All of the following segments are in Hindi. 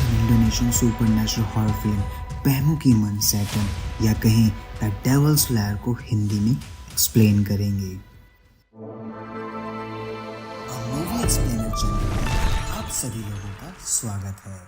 हम इंडोनेशियन सुपरनैचुरल हॉरर फिल्म बहमों की मन सैटन या कहें द डेविल्स लेयर को हिंदी में एक्सप्लेन करेंगे। मूवी एक्सप्लेनर चैनल में आप सभी लोगों का स्वागत है।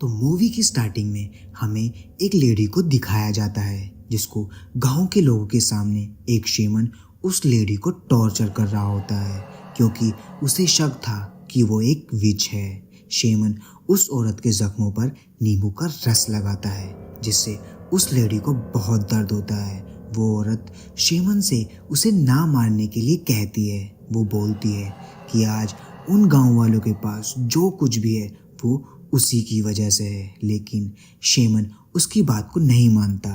तो मूवी की स्टार्टिंग में हमें एक लेडी को दिखाया जाता है जिसको गांव के लोगों के सामने एक शेमन उस लेडी को टॉर्चर कर रहा होता है क्योंकि उसे शक था कि वो एक विच है। शेमन उस औरत के जख्मों पर नींबू का रस लगाता है जिससे उस लेडी को बहुत दर्द होता है। वो औरत शेमन से उसे ना मारने के लिए कहती है। वो बोलती है कि आज उन गांव वालों के पास जो कुछ भी है वो उसी की वजह से है, लेकिन शेमन उसकी बात को नहीं मानता।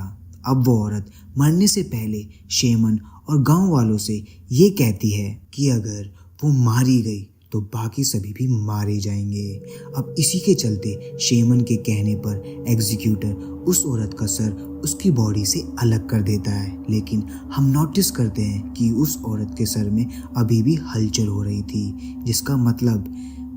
अब वो औरत मरने से पहले शेमन और गांव वालों से ये कहती है कि अगर वो मारी गई तो बाकी सभी भी मारे जाएंगे। अब इसी के चलते शेमन के कहने पर एग्जीक्यूटर उस औरत का सर उसकी बॉडी से अलग कर देता है, लेकिन हम नोटिस करते हैं कि उस औरत के सर में अभी भी हलचल हो रही थी, जिसका मतलब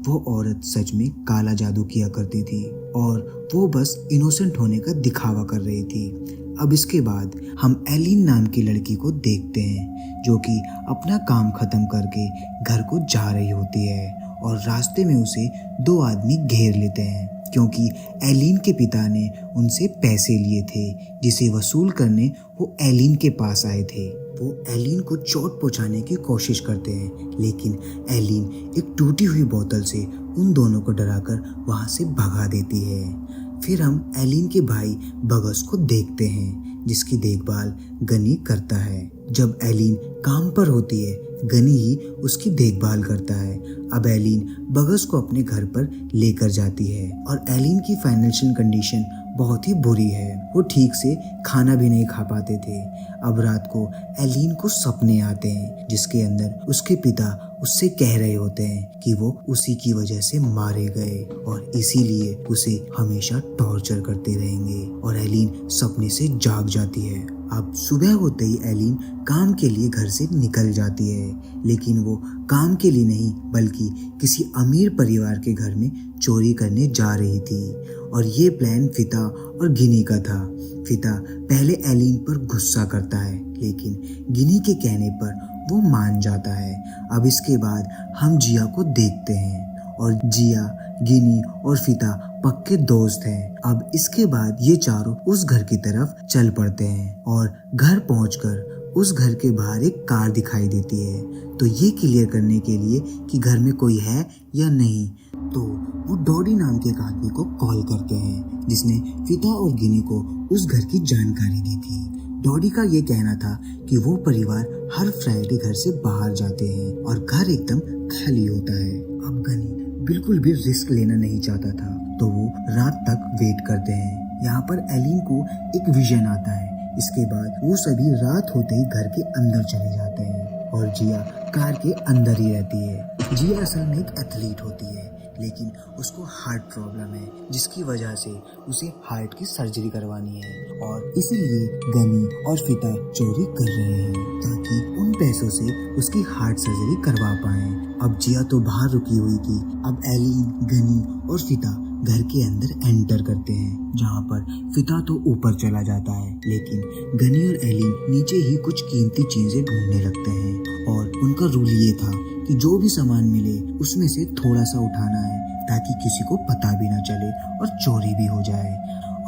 वो औरत सच में काला जादू किया करती थी और वो बस इनोसेंट होने का दिखावा कर रही थी। अब इसके बाद हम एलिन नाम की लड़की को देखते हैं जो कि अपना काम खत्म करके घर को जा रही होती है और रास्ते में उसे दो आदमी घेर लेते हैं क्योंकि एलिन के पिता ने उनसे पैसे लिए थे जिसे वसूल करने वो एलिन के पास आए थे। वो एलिन को चोट पहुंचाने की कोशिश करते हैं, लेकिन एलिन एक टूटी हुई बोतल से उन दोनों को डराकर वहां से भगा देती है। फिर हम एलिन के भाई बगस को देखते हैं जिसकी देखभाल गनी करता है। जब एलिन काम पर होती है गनी ही उसकी देखभाल करता है। अब एलिन बगस को अपने घर पर लेकर जाती है और एलिन की फाइनेंशियल कंडीशन बहुत ही बुरी है। वो ठीक से खाना भी नहीं खा पाते थे। अब रात को एलिन को सपने आते हैं जिसके अंदर उसके पिता उससे कह रहे होते हैं कि वो उसी की वजह से मारे गए और इसीलिए उसे हमेशा टॉर्चर करते रहेंगे और एलिन सपने से जाग जाती है। अब सुबह होते ही एलिन काम के लिए घर से निकल जाती है, लेकिन वो काम के लिए नहीं बल्कि किसी अमीर परिवार के घर में चोरी करने जा रही थी और ये प्लान फिता और गिनी का था। फिता पहले एलिन पर गुस्सा करता है, लेकिन गिनी के कहने पर वो मान जाता है। अब इसके बाद हम जिया को देखते हैं और जिया, गिनी और फिता पक्के दोस्त हैं। अब इसके बाद ये चारों उस घर की तरफ चल पड़ते हैं और घर पहुंचकर उस घर के बाहर एक कार दिखाई देती है। तो ये क्लियर करने के लिए कि घर में कोई है या नहीं, तो वो डॉडी नाम के एक आदमी को कॉल करते हैं जिसने फिता और गिनी को उस घर की जानकारी दी थी। डॉडी का ये कहना था कि वो परिवार हर फ्राइडे घर से बाहर जाते हैं और घर एकदम खाली होता है। अब गनी बिल्कुल भी रिस्क लेना नहीं चाहता था, तो वो रात तक वेट करते हैं। यहाँ पर एलिन को एक विजन आता है। इसके बाद वो सभी रात होते ही घर के अंदर चले जाते हैं और जिया कार के अंदर ही रहती है। जिया असल में एक एथलीट होती है, लेकिन उसको हार्ट प्रॉब्लम है जिसकी वजह से उसे हार्ट की सर्जरी करवानी है और इसीलिए गनी और फिता चोरी कर रहे हैं ताकि उन पैसों से उसकी हार्ट सर्जरी करवा पाएं। अब जिया तो बाहर रुकी हुई थी। अब एलिन, गनी और फिता घर के अंदर एंटर करते हैं जहाँ पर फिता तो ऊपर चला जाता है, लेकिन गनी और एलिन नीचे ही कुछ कीमती चीजें ढूंढने लगते हैं और उनका रूल ये था कि जो भी सामान मिले उसमें से थोड़ा सा उठाना है ताकि किसी को पता भी ना चले और चोरी भी हो जाए।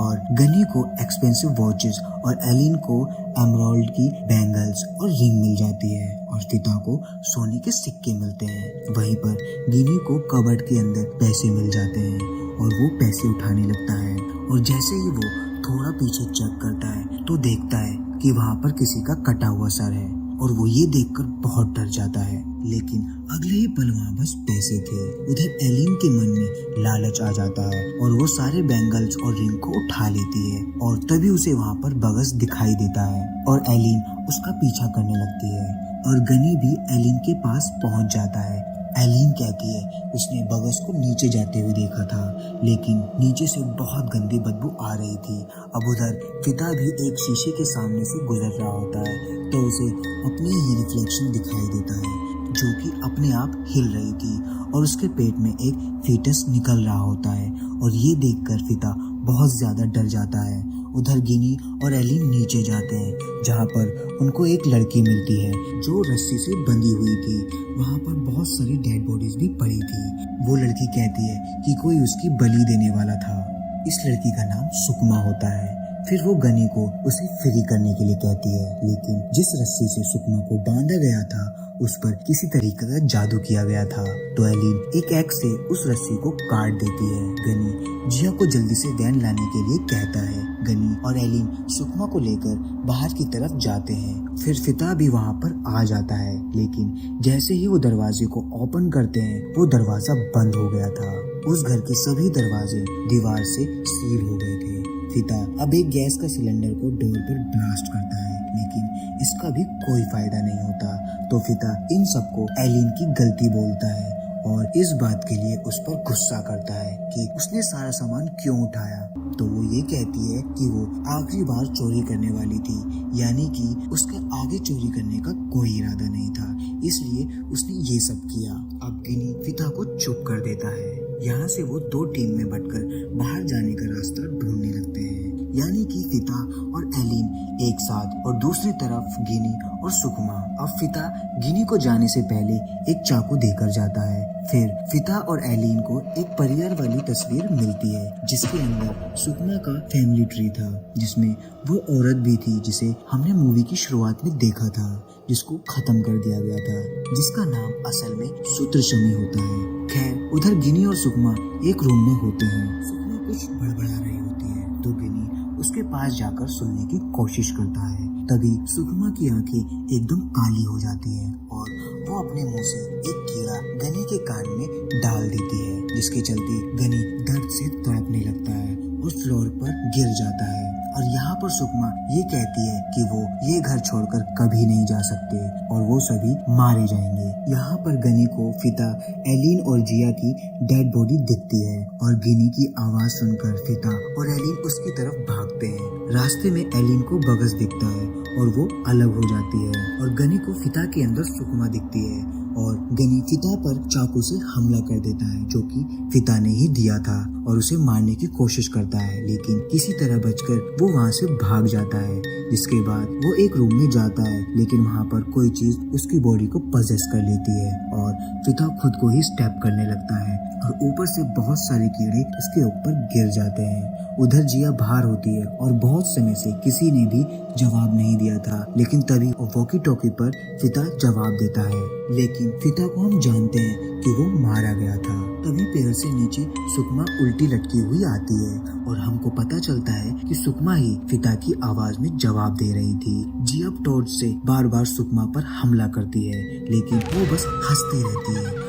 और गनी को एक्सपेंसिव वॉचेस और एलिन को एमराल्ड की बैंगल्स और रिंग मिल जाती है और फिता को सोने के सिक्के मिलते हैं। वहीं पर गिनी को कबर्ड के अंदर पैसे मिल जाते हैं और वो पैसे उठाने लगता है और जैसे ही वो थोड़ा पीछे चेक करता है तो देखता है कि वहाँ पर किसी का कटा हुआ सर है और वो ये देखकर बहुत डर जाता है, लेकिन अगले ही पल वहाँ बस पैसे थे। उधर एलिन के मन में लालच आ जाता है और वो सारे बैंगल्स और रिंग को उठा लेती है और तभी उसे वहाँ पर बगस दिखाई देता है और एलिन उसका पीछा करने लगती है और गनी भी एलिन के पास पहुँच जाता है। एलिन कहती है उसने बगस को नीचे जाते हुए देखा था, लेकिन नीचे से बहुत गंदी बदबू आ रही थी। अब उधर फिता भी एक शीशे के सामने से गुजर रहा होता है तो उसे अपनी ही रिफ्लेक्शन दिखाई देता है जो कि अपने आप हिल रही थी और उसके पेट में एक फीटस निकल रहा होता है और ये देखकर फिता बहुत ज्यादा डर जाता है। उधर गिनी और एलिन नीचे जाते हैं जहाँ पर उनको एक लड़की मिलती है जो रस्सी से बंधी हुई थी। वहाँ पर बहुत सारी डेड बॉडीज भी पड़ी थी। वो लड़की कहती है कि कोई उसकी बलि देने वाला था। इस लड़की का नाम सुकमा होता है। फिर वो गनी को उसे फ्री करने के लिए कहती है, लेकिन जिस रस्सी से सुकमा को बांधा गया था उस पर किसी तरीके का जादू किया गया था। तो एलिन एक एक्स से उस रस्सी को काट देती है। गनी जिया को जल्दी से वैन लाने के लिए कहता है। गनी और एलिन सुकमा को लेकर बाहर की तरफ जाते हैं। फिर फिता भी वहाँ पर आ जाता है, लेकिन जैसे ही वो दरवाजे को ओपन करते हैं वो दरवाजा बंद हो गया था। उस घर के सभी दरवाजे दीवार से सील हो गए थे। फिता अब एक गैस का सिलेंडर को डोर पर ब्लास्ट करता है, लेकिन इसका भी कोई फायदा नहीं होता। तो फिता इन सबको एलिन की गलती बोलता है और इस बात के लिए उस पर गुस्सा करता है कि उसने सारा सामान क्यों उठाया। तो वो ये कहती है कि वो आखिरी बार चोरी करने वाली थी, यानी कि उसके आगे चोरी करने का कोई इरादा नहीं था, इसलिए उसने ये सब किया। अब गिनी फिता को चुप कर देता है। यहाँ से वो दो टीम में बंटकर बाहर जाने का रास्ता ढूंढने लगते हैं, यानी कि फिता और एलिन एक साथ और दूसरी तरफ गिनी और सुकमा। अब फिता गिनी को जाने से पहले एक चाकू देकर जाता है। फिर फिता और एलिन को एक परिवार वाली तस्वीर मिलती है जिसके अंदर सुकमा का फैमिली ट्री था, जिसमें वो औरत भी थी जिसे हमने मूवी की शुरुआत में देखा था, जिसको खत्म कर दिया गया था, जिसका नाम असल में सूत्रशमी होता है। खैर उधर गिनी और सुकमा एक रूम में होते हैं। सुकमा कुछ बड़बड़ा रही होती है तो गिनी उसके पास जाकर सुनने की कोशिश करता है। तभी सुकमा की आंखें एकदम काली हो जाती है और वो अपने मुंह से एक कीड़ा गनी के कान में डाल देती है, जिसके चलते गनी दर्द से तड़पने लगता है और फ्लोर पर गिर जाता है। और यहाँ पर सुकमा ये कहती है कि वो ये घर छोड़कर कभी नहीं जा सकते और वो सभी मारे जाएंगे। यहाँ पर गनी को फिता, एलिन और जिया की डेड बॉडी दिखती है और गिनी की आवाज सुनकर फिता और एलिन उसकी तरफ भागते हैं। रास्ते में एलिन को बगस दिखता है और वो अलग हो जाती है और गनी को फिता के अंदर सुकमा दिखती है और गनी फिता पर चाकू से हमला कर देता है, जो कि फिता ने ही दिया था, और उसे मारने की कोशिश करता है, लेकिन किसी तरह बचकर वो वहाँ से भाग जाता है। जिसके बाद वो एक रूम में जाता है, लेकिन वहाँ पर कोई चीज उसकी बॉडी को पजेस कर लेती है और फिता खुद को ही स्टेप करने लगता है और ऊपर से बहुत सारे कीड़े उसके ऊपर गिर जाते हैं। उधर जिया बाहर होती है और बहुत समय से किसी ने भी जवाब नहीं दिया था, लेकिन तभी वॉकी टॉकी पर फिता जवाब देता है, लेकिन फिता को हम जानते हैं कि वो मारा गया था। तभी पेड़ से नीचे सुकमा उल्टी लटकी हुई आती है और हमको पता चलता है कि सुकमा ही फिता की आवाज में जवाब दे रही थी। जिया टॉर्च से बार बार सुकमा पर हमला करती है, लेकिन वो बस हंसती रहती है।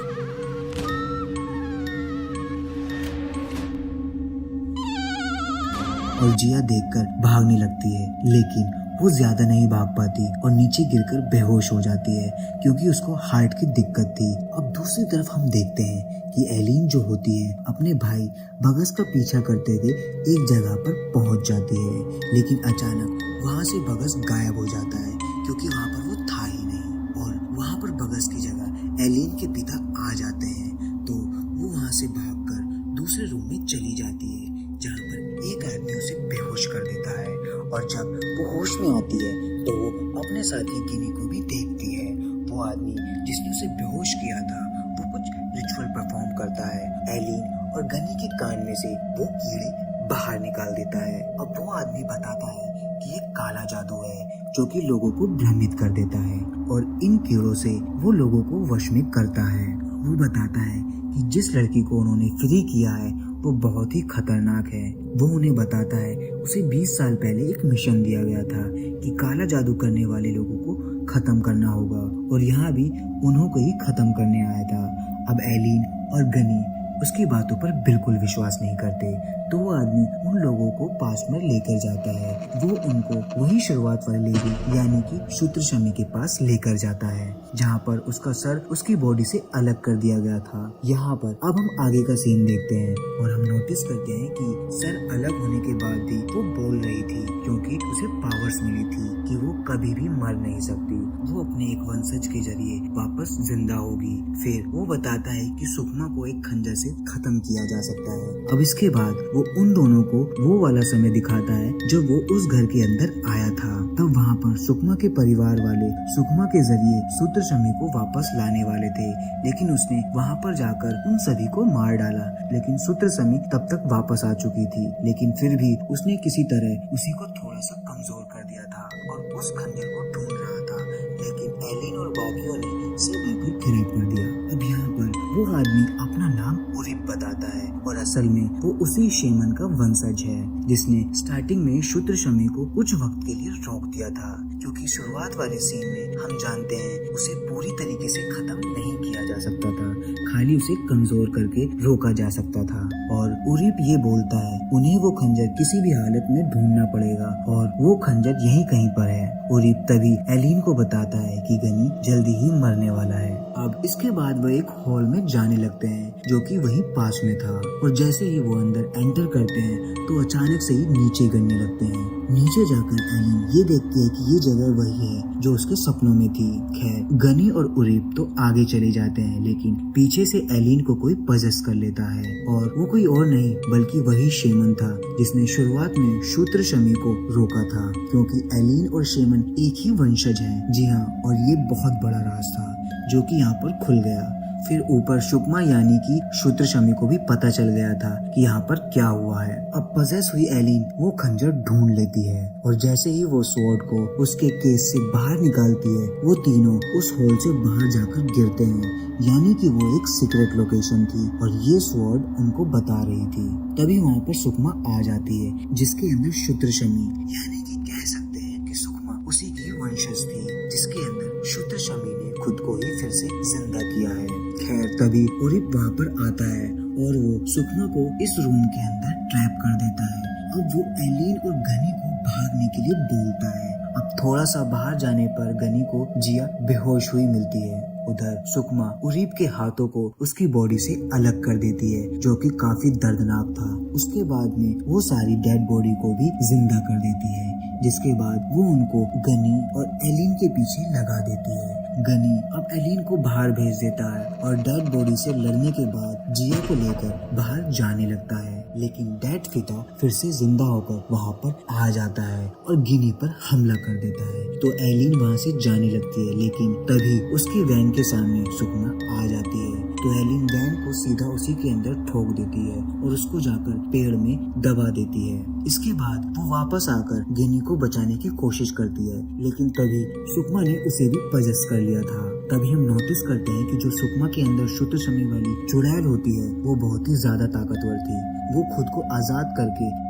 और जिया देखकर भागने लगती है, लेकिन वो ज्यादा नहीं भाग पाती और नीचे गिरकर बेहोश हो जाती है क्योंकि उसको हार्ट की दिक्कत थी। अब दूसरी तरफ हम देखते हैं कि एलिन जो होती है अपने भाई बगस का पीछा करते हुए एक जगह पर पहुंच जाती है, लेकिन अचानक वहां से बगस गायब हो जाता है क्योंकि वहां पर वो था ही नहीं। और वहां पर बगस की जगह एलिन के पिता आ जाते हैं, तो वो वहां से भागकर दूसरे रूम में चली जाती है जहाँ पर एक आदमी उसे बेहोश कर देता है। और जब वो होश में आती है तो वो अपने साथी गिनी को भी देखती है। वो आदमी जिसने उसे बेहोश किया था वो कुछ रिचुअल परफॉर्म करता है। एलिन और गनी के कान में से वो कीड़े बाहर निकाल देता है। अब वो आदमी बताता है कि ये काला जादू है जो कि लोगों को भ्रमित कर देता है और इन कीड़ों से वो लोगों को वश में करता है। वो बताता है कि जिस लड़की को उन्होंने फ्री किया है वो बहुत ही खतरनाक है। वो उन्हें बताता है उसे 20 साल पहले एक मिशन दिया गया था कि काला जादू करने वाले लोगों को खत्म करना होगा और यहाँ भी उन्हों को ही खत्म करने आया था। अब एलिन और गनी उसकी बातों पर बिल्कुल विश्वास नहीं करते। तो वो आदमी उन लोगों को पास में लेकर जाता है। वो उनको वही शुरुआत वाली लेडी यानी कि सूत्रशमी के पास लेकर जाता है, जहाँ पर उसका सर उसकी बॉडी से अलग कर दिया गया था। यहाँ पर अब हम आगे का सीन देखते हैं और हम नोटिस करते हैं कि सर अलग होने के बाद भी वो बोल रही थी, क्योंकि उसे पावर्स मिली थी कि वो कभी भी मर नहीं सकती। वो अपने एक वंशज के जरिए वापस जिंदा होगी। फिर वो बताता है कि सुकमा को एक खंजर से खत्म किया जा सकता है। अब इसके बाद वो उन दोनों को वो वाला समय दिखाता है जब वो उस घर के अंदर आया था। तब वहाँ पर सुकमा के परिवार वाले सुकमा के जरिए सूत्रशमी को वापस लाने वाले थे, लेकिन उसने वहाँ पर जाकर उन सभी को मार डाला। लेकिन सूत्रशमी तब तक वापस आ चुकी थी, लेकिन फिर भी उसने किसी तरह उसी को थोड़ा सा कमजोर कर दिया था और उस खंजर को ढूंढ रहा था, लेकिन एलिन और बाकियों ने उसे वहाँ खराब कर दिया। अब यहाँ पर वो आदमी अपना नाम उरिप बताता है और असल में वो उसी शेमन का वंशज है जिसने स्टार्टिंग में सूत्रशमी को कुछ वक्त के लिए रोक दिया था, क्योंकि शुरुआत वाले सीन में हम जानते हैं उसे पूरी तरीके से खत्म नहीं किया जा सकता था, खाली उसे कमजोर करके रोका जा सकता था। और उरिप ये बोलता है उन्हें वो खंजर किसी भी हालत में ढूंढना पड़ेगा और वो खंजर यहीं कहीं पर है। उरिप तभी एलिन को बताता है कि गनी जल्दी ही मरने वाला है। अब इसके बाद वो एक हॉल में जाने लगते हैं जो कि वहीं पास में था, और जैसे ही वो अंदर एंटर करते हैं तो अचानक से ही नीचे गिरने लगते हैं। नीचे जाकर एलिन ये देखती है कि ये जगह वही है जो उसके सपनों में थी। खैर गनी और उरिप तो आगे चले जाते हैं, लेकिन पीछे से एलिन को कोई पजेस कर लेता है और वो कोई और नहीं बल्कि वही शेमन था जिसने शुरुआत में सूत्रशमी को रोका था, क्योंकि एलिन और शेमन एक ही वंशज हैं। जी हाँ, और ये बहुत बड़ा राज था जो कि यहाँ पर खुल गया। फिर ऊपर सुकमा यानी कि सूत्रशमी को भी पता चल गया था कि यहाँ पर क्या हुआ है। अब पजेस हुई एलिन वो खंजर ढूंढ लेती है और जैसे ही वो स्वॉर्ड को उसके केस से बाहर निकालती है, वो तीनों उस होल से बाहर जाकर गिरते हैं, यानी कि वो एक सीक्रेट लोकेशन थी और ये स्वॉर्ड उनको बता रही थी। तभी वहाँ पर सुकमा आ जाती है जिसके अंदर सूत्रशमी यानी कि कह सकते हैं कि सुकमा उसी की वंशज थी जिसके अंदर सूत्रशमी ने खुद को ही फिर से जिंदा किया है। खैर तभी उरिप वहाँ पर आता है और वो सुकमा को इस रूम के अंदर ट्रैप कर देता है। अब वो एलिन और गनी को भागने के लिए बोलता है। अब थोड़ा सा बाहर जाने पर गनी को जिया बेहोश हुई मिलती है। उधर सुकमा उरिप के हाथों को उसकी बॉडी से अलग कर देती है, जो कि काफी दर्दनाक था। उसके बाद में वो सारी डेड बॉडी को भी जिंदा कर देती है, जिसके बाद वो उनको गनी और एलिन के पीछे लगा देती है। गनी अब एलिन को बाहर भेज देता है और डेड बॉडी से लड़ने के बाद जिया को लेकर बाहर जाने लगता है, लेकिन डेड पिता फिर से जिंदा होकर वहाँ पर आ जाता है और गिनी पर हमला कर देता है। तो एलिन वहाँ से जाने लगती है, लेकिन तभी उसकी वैन के सामने सुकमा आ जाती है। तो एलिन वैन को सीधा उसी के अंदर ठोक देती है और उसको जाकर पेड़ में दबा देती है। इसके बाद वो वापस आकर गिनी को बचाने की कोशिश करती है, लेकिन तभी सुकमा ने उसे भी पजेस कर लिया था। तभी हम नोटिस करते हैं कि जो सुकमा के अंदर सूत्रशमी वाली चुड़ैल होती है वो बहुत ही ज्यादा ताकतवर थी। वो खुद को आजाद करके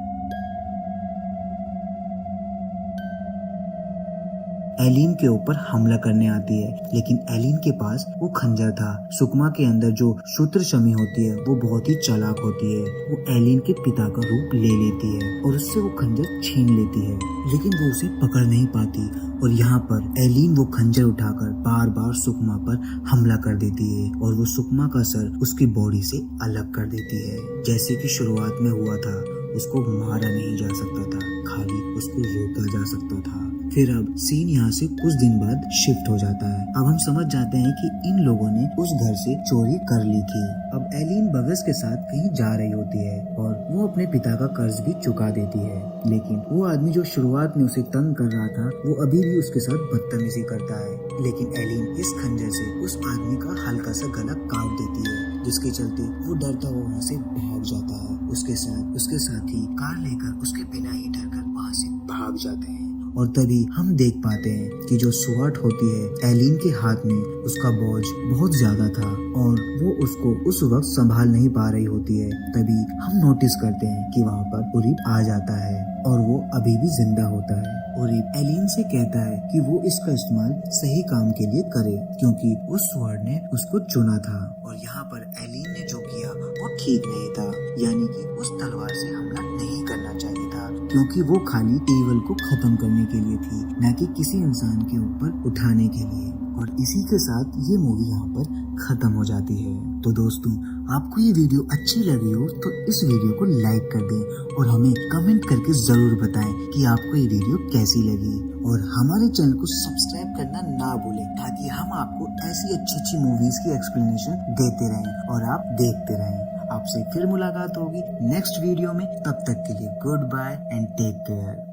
एलिन के ऊपर हमला करने आती है, लेकिन एलिन के पास वो खंजर था। सुकमा के अंदर जो सूत्रशमी होती है वो बहुत ही चालाक होती है। वो एलिन के पिता का रूप ले लेती है और उससे वो खंजर छीन लेती है, लेकिन वो उसे पकड़ नहीं पाती। और यहाँ पर एलिन वो खंजर उठाकर बार बार सुकमा पर हमला कर देती है और वो सुकमा का सर उसकी बॉडी से अलग कर देती है। जैसे कि शुरुआत में हुआ था, उसको मारा नहीं जा सकता था, खाली उसको रोका जा सकता था। फिर अब सीन यहाँ से कुछ दिन बाद शिफ्ट हो जाता है। अब हम समझ जाते हैं कि इन लोगों ने उस घर से चोरी कर ली थी। अब एलिन बगस के साथ कहीं जा रही होती है और वो अपने पिता का कर्ज भी चुका देती है, लेकिन वो आदमी जो शुरुआत में उसे तंग कर रहा था वो अभी भी उसके साथ बदतमीजी करता है। लेकिन एलिन इस खंजर से उस आदमी का हल्का सा गला काट देती है, जिसके चलते वो डरता हुआ वहाँ से भाग जाता है। उसके साथी कार लेकर उसके बिना ही डरकर वहाँ से भाग जाते हैं। और तभी हम देख पाते हैं कि जो स्वॉर्ड होती है एलिन के हाथ में उसका बोझ बहुत ज्यादा था और वो उसको उस वक्त संभाल नहीं पा रही होती है। तभी हम नोटिस करते हैं कि वहाँ पर उरिप आ जाता है और वो अभी भी जिंदा होता है। उरिप एलिन से कहता है कि वो इसका इस्तेमाल सही काम के लिए करे, क्योंकि उस स्वॉर्ड ने उसको चुना था और यहाँ पर एलिन ने जो किया वो ठीक नहीं था, यानी कि उस तलवार से हमला नहीं करना चाहिए था, क्योंकि वो खाली ईवल को खत्म करने के लिए थी, न कि किसी इंसान के ऊपर उठाने के लिए। और इसी के साथ ये मूवी यहाँ पर खत्म हो जाती है। तो दोस्तों, आपको ये वीडियो अच्छी लगी हो तो इस वीडियो को लाइक कर दें और हमें कमेंट करके जरूर बताएं कि आपको ये वीडियो कैसी लगी, और हमारे चैनल को सब्सक्राइब करना ना भूलें, ताकि हम आपको ऐसी अच्छी अच्छी मूवीज की एक्सप्लेनेशन देते रहें और आप देखते रहें। आपसे फिर मुलाकात होगी नेक्स्ट वीडियो में, तब तक के लिए goodbye and take care.